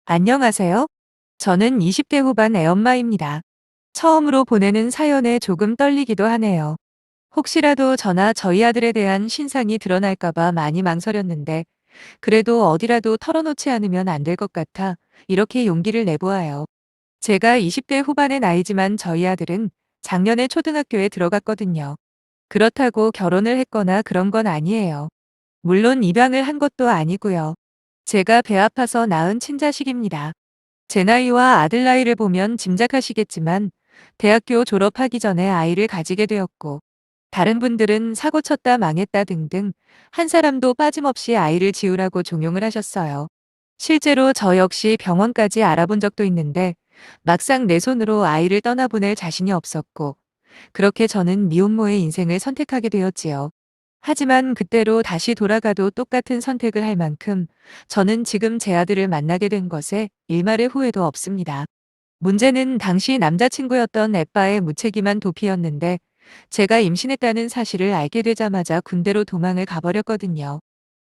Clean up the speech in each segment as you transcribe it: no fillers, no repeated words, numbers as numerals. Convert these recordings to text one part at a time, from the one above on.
안녕하세요. 저는 20대 후반 애엄마입니다. 처음으로 보내는 사연에 조금 떨리기도 하네요. 혹시라도 저나 저희 아들에 대한 신상이 드러날까봐 많이 망설였는데, 그래도 어디라도 털어놓지 않으면 안 될 것 같아 이렇게 용기를 내보아요. 제가 20대 후반의 나이지만 저희 아들은 작년에 초등학교에 들어갔거든요. 그렇다고 결혼을 했거나 그런 건 아니에요. 물론 입양을 한 것도 아니고요. 제가 배 아파서 낳은 친자식입니다. 제 나이와 아들 나이를 보면 짐작하시겠지만 대학교 졸업하기 전에 아이를 가지게 되었고, 다른 분들은 사고 쳤다 망했다 등등 한 사람도 빠짐없이 아이를 지우라고 종용을 하셨어요. 실제로 저 역시 병원까지 알아본 적도 있는데 막상 내 손으로 아이를 떠나보낼 자신이 없었고, 그렇게 저는 미혼모의 인생을 선택하게 되었지요. 하지만 그때로 다시 돌아가도 똑같은 선택을 할 만큼 저는 지금 제 아들을 만나게 된 것에 일말의 후회도 없습니다. 문제는 당시 남자친구였던 애빠의 무책임한 도피였는데, 제가 임신했다는 사실을 알게 되자마자 군대로 도망을 가버렸거든요.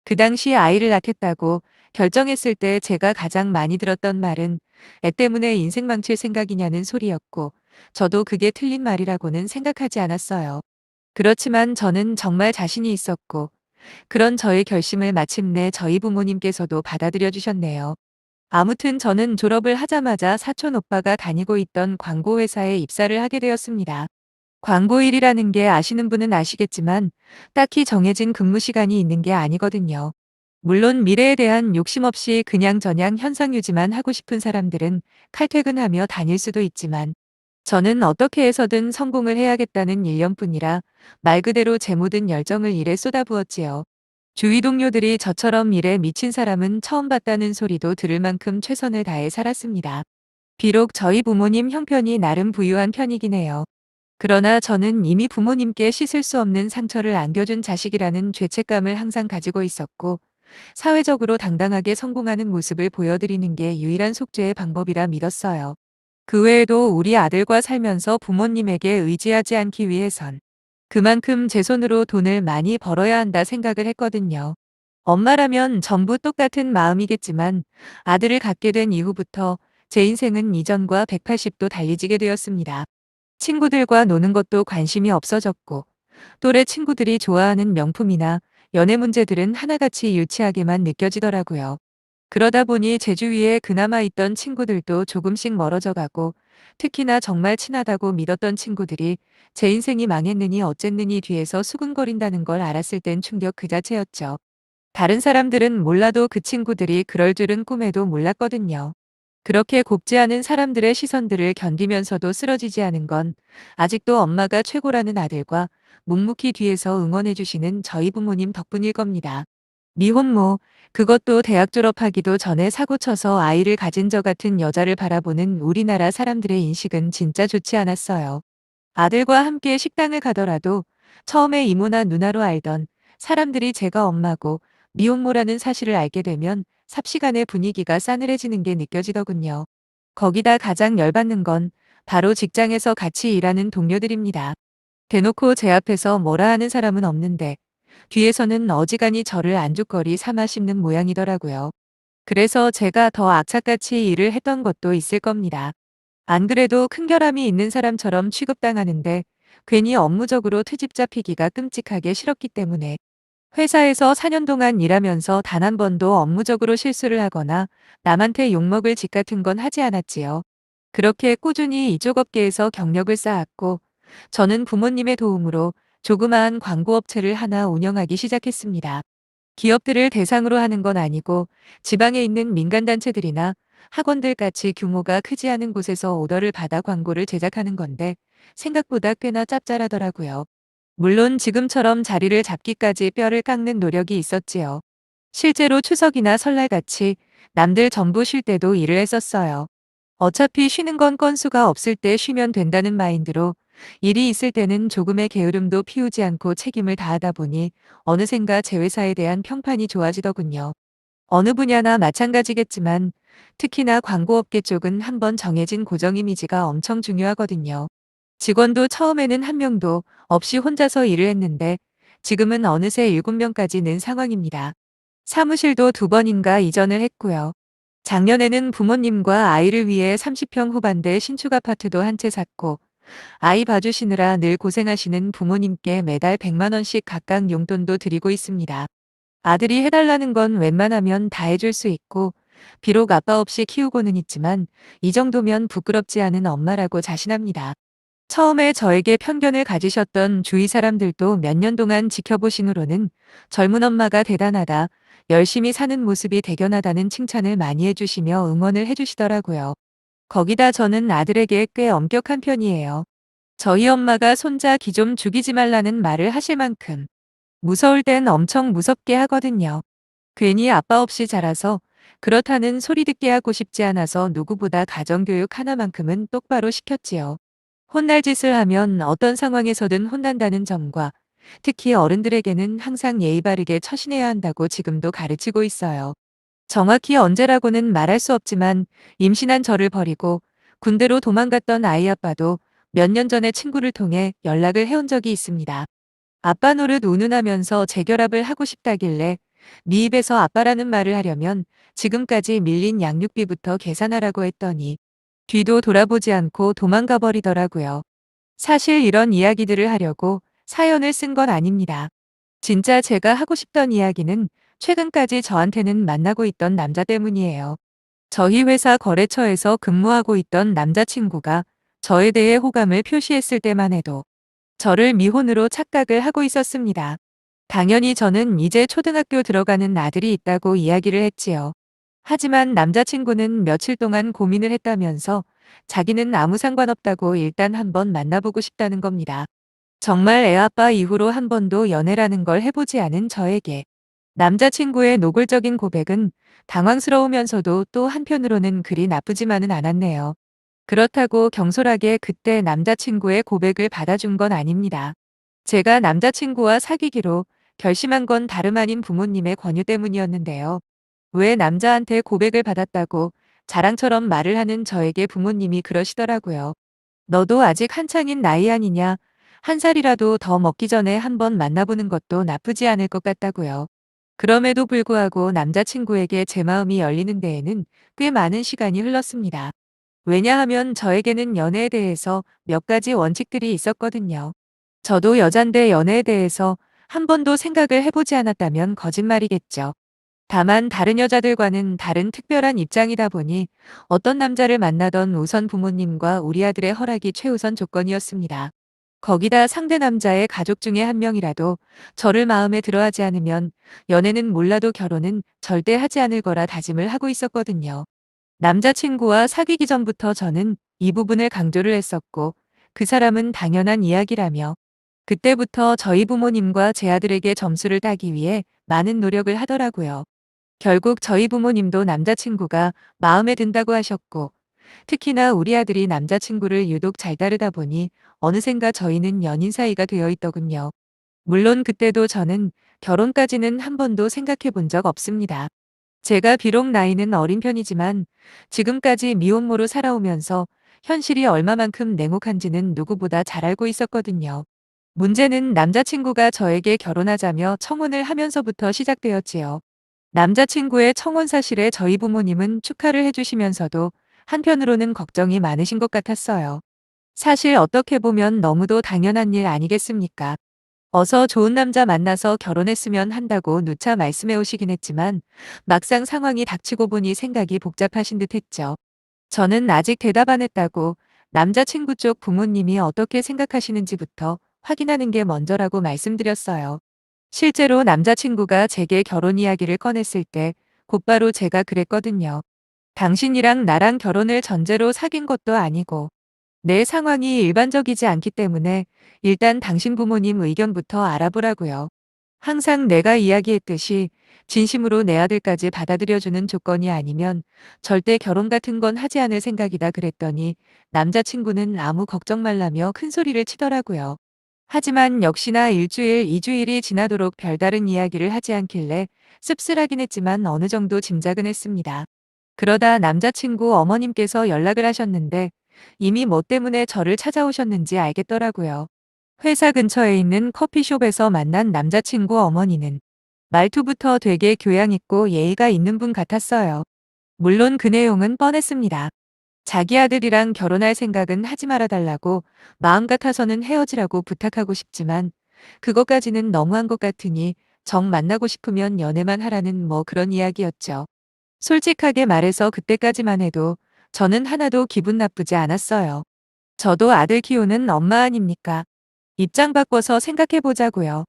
그 당시 아이를 낳겠다고 결정했을 때 제가 가장 많이 들었던 말은 애 때문에 인생 망칠 생각이냐는 소리였고, 저도 그게 틀린 말이라고는 생각하지 않았어요. 그렇지만 저는 정말 자신이 있었고, 그런 저의 결심을 마침내 저희 부모님께서도 받아들여 주셨네요. 아무튼 저는 졸업을 하자마자 사촌 오빠가 다니고 있던 광고회사에 입사를 하게 되었습니다. 광고 일이라는 게 아시는 분은 아시겠지만 딱히 정해진 근무 시간이 있는 게 아니거든요. 물론 미래에 대한 욕심 없이 그냥저냥 현상 유지만 하고 싶은 사람들은 칼퇴근하며 다닐 수도 있지만, 저는 어떻게 해서든 성공을 해야겠다는 일념뿐이라 말 그대로 제 모든 열정을 일에 쏟아부었지요. 주위 동료들이 저처럼 일에 미친 사람은 처음 봤다는 소리도 들을 만큼 최선을 다해 살았습니다. 비록 저희 부모님 형편이 나름 부유한 편이긴 해요. 그러나 저는 이미 부모님께 씻을 수 없는 상처를 안겨준 자식이라는 죄책감을 항상 가지고 있었고, 사회적으로 당당하게 성공하는 모습을 보여드리는 게 유일한 속죄의 방법이라 믿었어요. 그 외에도 우리 아들과 살면서 부모님에게 의지하지 않기 위해선 그만큼 제 손으로 돈을 많이 벌어야 한다 생각을 했거든요. 엄마라면 전부 똑같은 마음이겠지만 아들을 갖게 된 이후부터 제 인생은 이전과 180도 달리지게 되었습니다. 친구들과 노는 것도 관심이 없어졌고, 또래 친구들이 좋아하는 명품이나 연애 문제들은 하나같이 유치하게만 느껴지더라고요. 그러다 보니 제 주위에 그나마 있던 친구들도 조금씩 멀어져 가고, 특히나 정말 친하다고 믿었던 친구들이 제 인생이 망했느니 어쨌느니 뒤에서 수근거린다는 걸 알았을 땐 충격 그 자체였죠. 다른 사람들은 몰라도 그 친구들이 그럴 줄은 꿈에도 몰랐거든요. 그렇게 곱지 않은 사람들의 시선들을 견디면서도 쓰러지지 않은 건 아직도 엄마가 최고라는 아들과 묵묵히 뒤에서 응원해주시는 저희 부모님 덕분일 겁니다. 미혼모, 그것도 대학 졸업하기도 전에 사고 쳐서 아이를 가진 저 같은 여자를 바라보는 우리나라 사람들의 인식은 진짜 좋지 않았어요. 아들과 함께 식당을 가더라도 처음에 이모나 누나로 알던 사람들이 제가 엄마고 미혼모라는 사실을 알게 되면 삽시간에 분위기가 싸늘해지는 게 느껴지더군요. 거기다 가장 열받는 건 바로 직장에서 같이 일하는 동료들입니다. 대놓고 제 앞에서 뭐라 하는 사람은 없는데 뒤에서는 어지간히 저를 안주거리 삼아 씹는 모양이더라고요. 그래서 제가 더 악착같이 일을 했던 것도 있을 겁니다. 안 그래도 큰 결함이 있는 사람처럼 취급당하는데 괜히 업무적으로 트집 잡히기가 끔찍하게 싫었기 때문에 회사에서 4년 동안 일하면서 단 한 번도 업무적으로 실수를 하거나 남한테 욕먹을 짓 같은 건 하지 않았지요. 그렇게 꾸준히 이쪽 업계에서 경력을 쌓았고, 저는 부모님의 도움으로 조그마한 광고업체를 하나 운영하기 시작했습니다. 기업들을 대상으로 하는 건 아니고 지방에 있는 민간단체들이나 학원들 같이 규모가 크지 않은 곳에서 오더를 받아 광고를 제작하는 건데 생각보다 꽤나 짭짤하더라고요. 물론 지금처럼 자리를 잡기까지 뼈를 깎는 노력이 있었지요. 실제로 추석이나 설날같이 남들 전부 쉴 때도 일을 했었어요. 어차피 쉬는 건 건수가 없을 때 쉬면 된다는 마인드로 일이 있을 때는 조금의 게으름도 피우지 않고 책임을 다하다 보니 어느샌가 제 회사에 대한 평판이 좋아지더군요. 어느 분야나 마찬가지겠지만 특히나 광고업계 쪽은 한번 정해진 고정 이미지가 엄청 중요하거든요. 직원도 처음에는 한 명도 없이 혼자서 일을 했는데 지금은 어느새 7명까지 는 상황입니다. 사무실도 2번인가 이전을 했고요. 작년에는 부모님과 아이를 위해 30평 후반대 신축 아파트도 한 채 샀고, 아이 봐주시느라 늘 고생하시는 부모님께 매달 100만 원씩 각각 용돈도 드리고 있습니다. 아들이 해달라는 건 웬만하면 다 해줄 수 있고, 비록 아빠 없이 키우고는 있지만, 이 정도면 부끄럽지 않은 엄마라고 자신합니다. 처음에 저에게 편견을 가지셨던 주위 사람들도 몇 년 동안 지켜보신 후로는 젊은 엄마가 대단하다, 열심히 사는 모습이 대견하다는 칭찬을 많이 해주시며 응원을 해주시더라고요. 거기다 저는 아들에게 꽤 엄격한 편이에요. 저희 엄마가 손자 기 좀 죽이지 말라는 말을 하실 만큼 무서울 땐 엄청 무섭게 하거든요. 괜히 아빠 없이 자라서 그렇다는 소리 듣게 하고 싶지 않아서 누구보다 가정교육 하나만큼은 똑바로 시켰지요. 혼날 짓을 하면 어떤 상황에서든 혼난다는 점과 특히 어른들에게는 항상 예의 바르게 처신해야 한다고 지금도 가르치고 있어요. 정확히 언제라고는 말할 수 없지만 임신한 저를 버리고 군대로 도망갔던 아이 아빠도 몇 년 전에 친구를 통해 연락을 해온 적이 있습니다. 아빠 노릇 운운하면서 재결합을 하고 싶다길래 네 입에서 아빠라는 말을 하려면 지금까지 밀린 양육비부터 계산하라고 했더니 뒤도 돌아보지 않고 도망가 버리더라고요. 사실 이런 이야기들을 하려고 사연을 쓴 건 아닙니다. 진짜 제가 하고 싶던 이야기는 최근까지 저한테는 만나고 있던 남자 때문이에요. 저희 회사 거래처에서 근무하고 있던 남자친구가 저에 대해 호감을 표시했을 때만 해도 저를 미혼으로 착각을 하고 있었습니다. 당연히 저는 이제 초등학교 들어가는 아들이 있다고 이야기를 했지요. 하지만 남자친구는 며칠 동안 고민을 했다면서 자기는 아무 상관없다고 일단 한번 만나보고 싶다는 겁니다. 정말 애아빠 이후로 한 번도 연애라는 걸 해보지 않은 저에게 남자친구의 노골적인 고백은 당황스러우면서도 또 한편으로는 그리 나쁘지만은 않았네요. 그렇다고 경솔하게 그때 남자친구의 고백을 받아준 건 아닙니다. 제가 남자친구와 사귀기로 결심한 건 다름 아닌 부모님의 권유 때문이었는데요. 왜 남자한테 고백을 받았다고 자랑처럼 말을 하는 저에게 부모님이 그러시더라고요. 너도 아직 한창인 나이 아니냐? 한 살이라도 더 먹기 전에 한번 만나보는 것도 나쁘지 않을 것 같다고요. 그럼에도 불구하고 남자친구에게 제 마음이 열리는 데에는 꽤 많은 시간이 흘렀습니다. 왜냐하면 저에게는 연애에 대해서 몇 가지 원칙들이 있었거든요. 저도 여잔데 연애에 대해서 한 번도 생각을 해보지 않았다면 거짓말이겠죠. 다만 다른 여자들과는 다른 특별한 입장이다 보니 어떤 남자를 만나던 우선 부모님과 우리 아들의 허락이 최우선 조건이었습니다. 거기다 상대 남자의 가족 중에 한 명이라도 저를 마음에 들어하지 않으면 연애는 몰라도 결혼은 절대 하지 않을 거라 다짐을 하고 있었거든요. 남자친구와 사귀기 전부터 저는 이 부분을 강조를 했었고 그 사람은 당연한 이야기라며 그때부터 저희 부모님과 제 아들에게 점수를 따기 위해 많은 노력을 하더라고요. 결국 저희 부모님도 남자친구가 마음에 든다고 하셨고 특히나 우리 아들이 남자친구를 유독 잘 따르다 보니 어느샌가 저희는 연인 사이가 되어 있더군요. 물론 그때도 저는 결혼까지는 한 번도 생각해 본 적 없습니다. 제가 비록 나이는 어린 편이지만 지금까지 미혼모로 살아오면서 현실이 얼마만큼 냉혹한지는 누구보다 잘 알고 있었거든요. 문제는 남자친구가 저에게 결혼하자며 청혼을 하면서부터 시작되었지요. 남자친구의 청혼 사실에 저희 부모님은 축하를 해주시면서도 한편으로는 걱정이 많으신 것 같았어요. 사실 어떻게 보면 너무도 당연한 일 아니겠습니까? 어서 좋은 남자 만나서 결혼했으면 한다고 누차 말씀해 오시긴 했지만 막상 상황이 닥치고 보니 생각이 복잡하신 듯 했죠. 저는 아직 대답 안 했다고 남자친구 쪽 부모님이 어떻게 생각하시는지부터 확인하는 게 먼저라고 말씀드렸어요. 실제로 남자친구가 제게 결혼 이야기를 꺼냈을 때 곧바로 제가 그랬거든요. 당신이랑 나랑 결혼을 전제로 사귄 것도 아니고 내 상황이 일반적이지 않기 때문에 일단 당신 부모님 의견부터 알아보라고요. 항상 내가 이야기했듯이 진심으로 내 아들까지 받아들여주는 조건이 아니면 절대 결혼 같은 건 하지 않을 생각이다 그랬더니 남자친구는 아무 걱정 말라며 큰 소리를 치더라고요. 하지만 역시나 일주일, 이주일이 지나도록 별다른 이야기를 하지 않길래 씁쓸하긴 했지만 어느 정도 짐작은 했습니다. 그러다 남자친구 어머님께서 연락을 하셨는데 이미 뭐 때문에 저를 찾아오셨는지 알겠더라고요. 회사 근처에 있는 커피숍에서 만난 남자친구 어머니는 말투부터 되게 교양 있고 예의가 있는 분 같았어요. 물론 그 내용은 뻔했습니다. 자기 아들이랑 결혼할 생각은 하지 말아달라고, 마음 같아서는 헤어지라고 부탁하고 싶지만 그것까지는 너무한 것 같으니 정 만나고 싶으면 연애만 하라는 뭐 그런 이야기였죠. 솔직하게 말해서 그때까지만 해도 저는 하나도 기분 나쁘지 않았어요. 저도 아들 키우는 엄마 아닙니까? 입장 바꿔서 생각해 보자고요.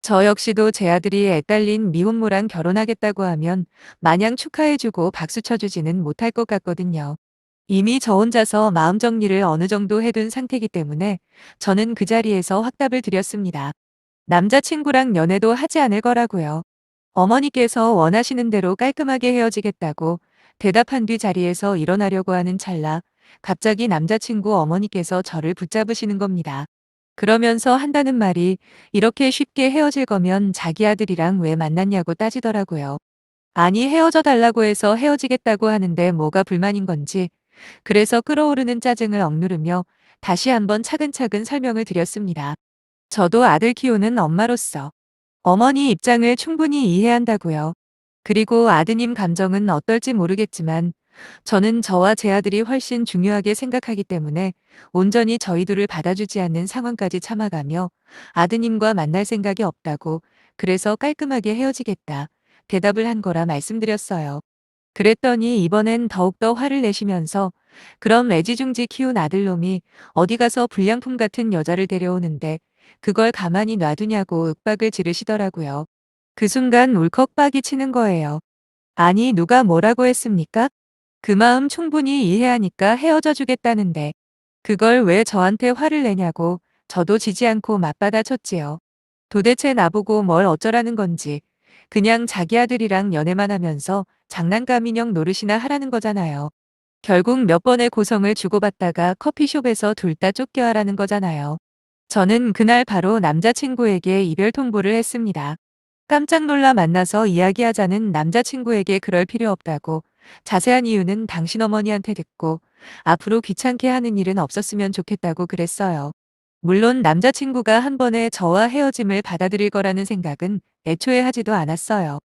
저 역시도 제 아들이 애딸린 미혼모랑 결혼하겠다고 하면 마냥 축하해주고 박수 쳐주지는 못할 것 같거든요. 이미 저 혼자서 마음 정리를 어느 정도 해둔 상태이기 때문에 저는 그 자리에서 확답을 드렸습니다. 남자친구랑 연애도 하지 않을 거라고요. 어머니께서 원하시는 대로 깔끔하게 헤어지겠다고 대답한 뒤 자리에서 일어나려고 하는 찰나 갑자기 남자친구 어머니께서 저를 붙잡으시는 겁니다. 그러면서 한다는 말이 이렇게 쉽게 헤어질 거면 자기 아들이랑 왜 만났냐고 따지더라고요. 아니 헤어져 달라고 해서 헤어지겠다고 하는데 뭐가 불만인 건지, 그래서 끓어오르는 짜증을 억누르며 다시 한번 차근차근 설명을 드렸습니다. 저도 아들 키우는 엄마로서 어머니 입장을 충분히 이해한다고요. 그리고 아드님 감정은 어떨지 모르겠지만 저는 저와 제 아들이 훨씬 중요하게 생각하기 때문에 온전히 저희 둘을 받아주지 않는 상황까지 참아가며 아드님과 만날 생각이 없다고, 그래서 깔끔하게 헤어지겠다 대답을 한 거라 말씀드렸어요. 그랬더니 이번엔 더욱더 화를 내시면서 그럼 애지중지 키운 아들놈이 어디 가서 불량품 같은 여자를 데려오는데 그걸 가만히 놔두냐고 윽박을 지르시더라고요. 그 순간 울컥 빡이 치는 거예요. 아니 누가 뭐라고 했습니까? 그 마음 충분히 이해하니까 헤어져 주겠다는데 그걸 왜 저한테 화를 내냐고 저도 지지 않고 맞받아 쳤지요. 도대체 나보고 뭘 어쩌라는 건지, 그냥 자기 아들이랑 연애만 하면서 장난감 인형 노릇이나 하라는 거잖아요. 결국 몇 번의 고성을 주고받다가 커피숍에서 둘 다 쫓겨하라는 거잖아요. 저는 그날 바로 남자친구에게 이별 통보를 했습니다. 깜짝 놀라 만나서 이야기하자는 남자친구에게 그럴 필요 없다고, 자세한 이유는 당신 어머니한테 듣고 앞으로 귀찮게 하는 일은 없었으면 좋겠다고 그랬어요. 물론 남자친구가 한 번에 저와 헤어짐을 받아들일 거라는 생각은 애초에 하지도 않았어요.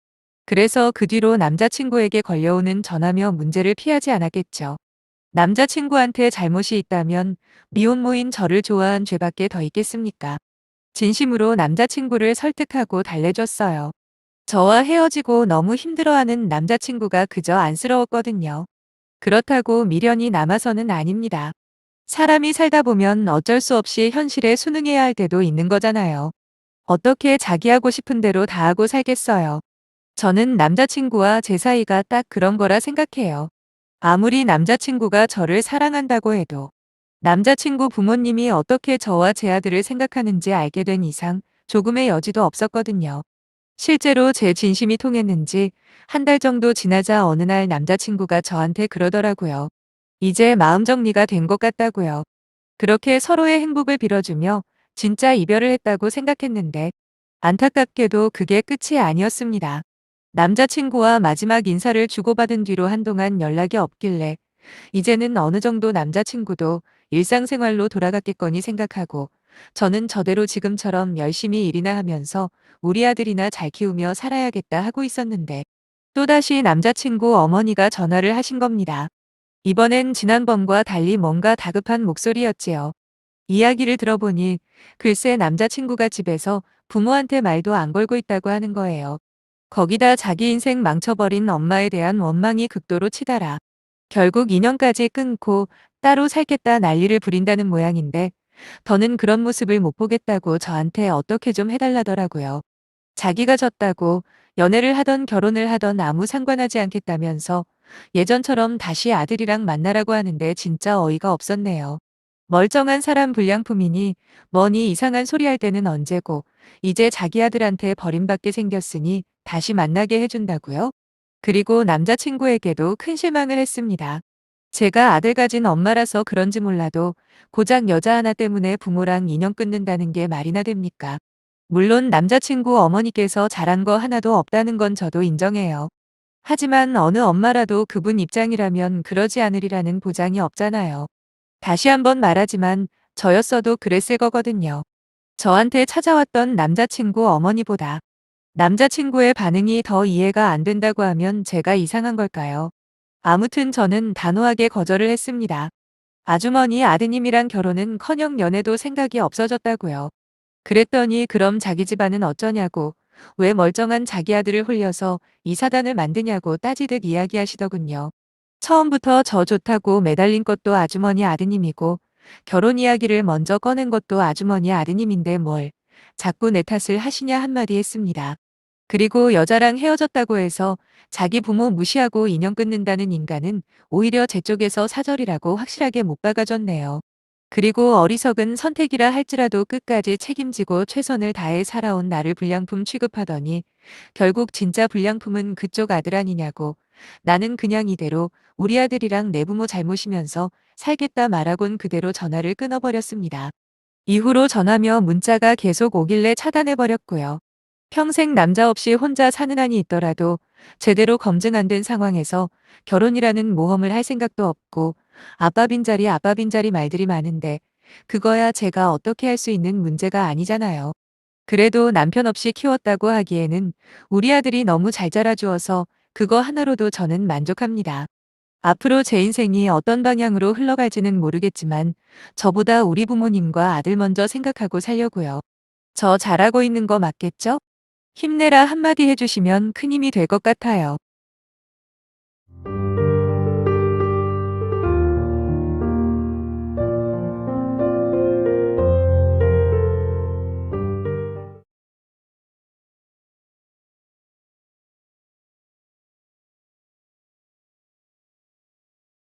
그래서 그 뒤로 남자친구에게 걸려오는 전화며 문제를 피하지 않았겠죠. 남자친구한테 잘못이 있다면 미혼모인 저를 좋아한 죄밖에 더 있겠습니까? 진심으로 남자친구를 설득하고 달래줬어요. 저와 헤어지고 너무 힘들어하는 남자친구가 그저 안쓰러웠거든요. 그렇다고 미련이 남아서는 아닙니다. 사람이 살다 보면 어쩔 수 없이 현실에 순응해야 할 때도 있는 거잖아요. 어떻게 자기 하고 싶은 대로 다 하고 살겠어요. 저는 남자친구와 제 사이가 딱 그런 거라 생각해요. 아무리 남자친구가 저를 사랑한다고 해도 남자친구 부모님이 어떻게 저와 제 아들을 생각하는지 알게 된 이상 조금의 여지도 없었거든요. 실제로 제 진심이 통했는지 한 달 정도 지나자 어느 날 남자친구가 저한테 그러더라고요. 이제 마음 정리가 된 것 같다고요. 그렇게 서로의 행복을 빌어주며 진짜 이별을 했다고 생각했는데 안타깝게도 그게 끝이 아니었습니다. 남자친구와 마지막 인사를 주고받은 뒤로 한동안 연락이 없길래 이제는 어느 정도 남자친구도 일상생활로 돌아갔겠거니 생각하고 저는 저대로 지금처럼 열심히 일이나 하면서 우리 아들이나 잘 키우며 살아야겠다 하고 있었는데 또다시 남자친구 어머니가 전화를 하신 겁니다. 이번엔 지난번과 달리 뭔가 다급한 목소리였지요. 이야기를 들어보니 글쎄 남자친구가 집에서 부모한테 말도 안 걸고 있다고 하는 거예요. 거기다 자기 인생 망쳐버린 엄마에 대한 원망이 극도로 치달아 결국 인연까지 끊고 따로 살겠다 난리를 부린다는 모양인데 더는 그런 모습을 못 보겠다고 저한테 어떻게 좀 해달라더라고요. 자기가 졌다고 연애를 하던 결혼을 하던 아무 상관하지 않겠다면서 예전처럼 다시 아들이랑 만나라고 하는데 진짜 어이가 없었네요. 멀쩡한 사람 불량품이니 뭐니 이상한 소리 할 때는 언제고 이제 자기 아들한테 버림받게 생겼으니 다시 만나게 해준다고요? 그리고 남자친구에게도 큰 실망을 했습니다. 제가 아들 가진 엄마라서 그런지 몰라도 고작 여자 하나 때문에 부모랑 인연 끊는다는 게 말이나 됩니까? 물론 남자친구 어머니께서 잘한 거 하나도 없다는 건 저도 인정해요. 하지만 어느 엄마라도 그분 입장이라면 그러지 않으리라는 보장이 없잖아요. 다시 한번 말하지만 저였어도 그랬을 거거든요. 저한테 찾아왔던 남자친구 어머니보다 남자친구의 반응이 더 이해가 안 된다고 하면 제가 이상한 걸까요? 아무튼 저는 단호하게 거절을 했습니다. 아주머니 아드님이랑 결혼은 커녕 연애도 생각이 없어졌다고요. 그랬더니 그럼 자기 집안은 어쩌냐고, 왜 멀쩡한 자기 아들을 홀려서 이 사단을 만드냐고 따지듯 이야기하시더군요. 처음부터 저 좋다고 매달린 것도 아주머니 아드님이고, 결혼 이야기를 먼저 꺼낸 것도 아주머니 아드님인데 뭘 자꾸 내 탓을 하시냐 한마디 했습니다. 그리고 여자랑 헤어졌다고 해서 자기 부모 무시하고 인연 끊는다는 인간은 오히려 제 쪽에서 사절이라고 확실하게 못 박아줬네요. 그리고 어리석은 선택이라 할지라도 끝까지 책임지고 최선을 다해 살아온 나를 불량품 취급하더니 결국 진짜 불량품은 그쪽 아들 아니냐고, 나는 그냥 이대로 우리 아들이랑 내 부모 잘못이면서 살겠다 말하곤 그대로 전화를 끊어버렸습니다. 이후로 전화며 문자가 계속 오길래 차단해버렸고요. 평생 남자 없이 혼자 사는 한이 있더라도 제대로 검증 안 된 상황에서 결혼이라는 모험을 할 생각도 없고, 아빠 빈자리 아빠 빈자리 말들이 많은데 그거야 제가 어떻게 할 수 있는 문제가 아니잖아요. 그래도 남편 없이 키웠다고 하기에는 우리 아들이 너무 잘 자라주어서 그거 하나로도 저는 만족합니다. 앞으로 제 인생이 어떤 방향으로 흘러갈지는 모르겠지만 저보다 우리 부모님과 아들 먼저 생각하고 살려고요. 저 잘하고 있는 거 맞겠죠? 힘내라 한마디 해주시면 큰 힘이 될 것 같아요.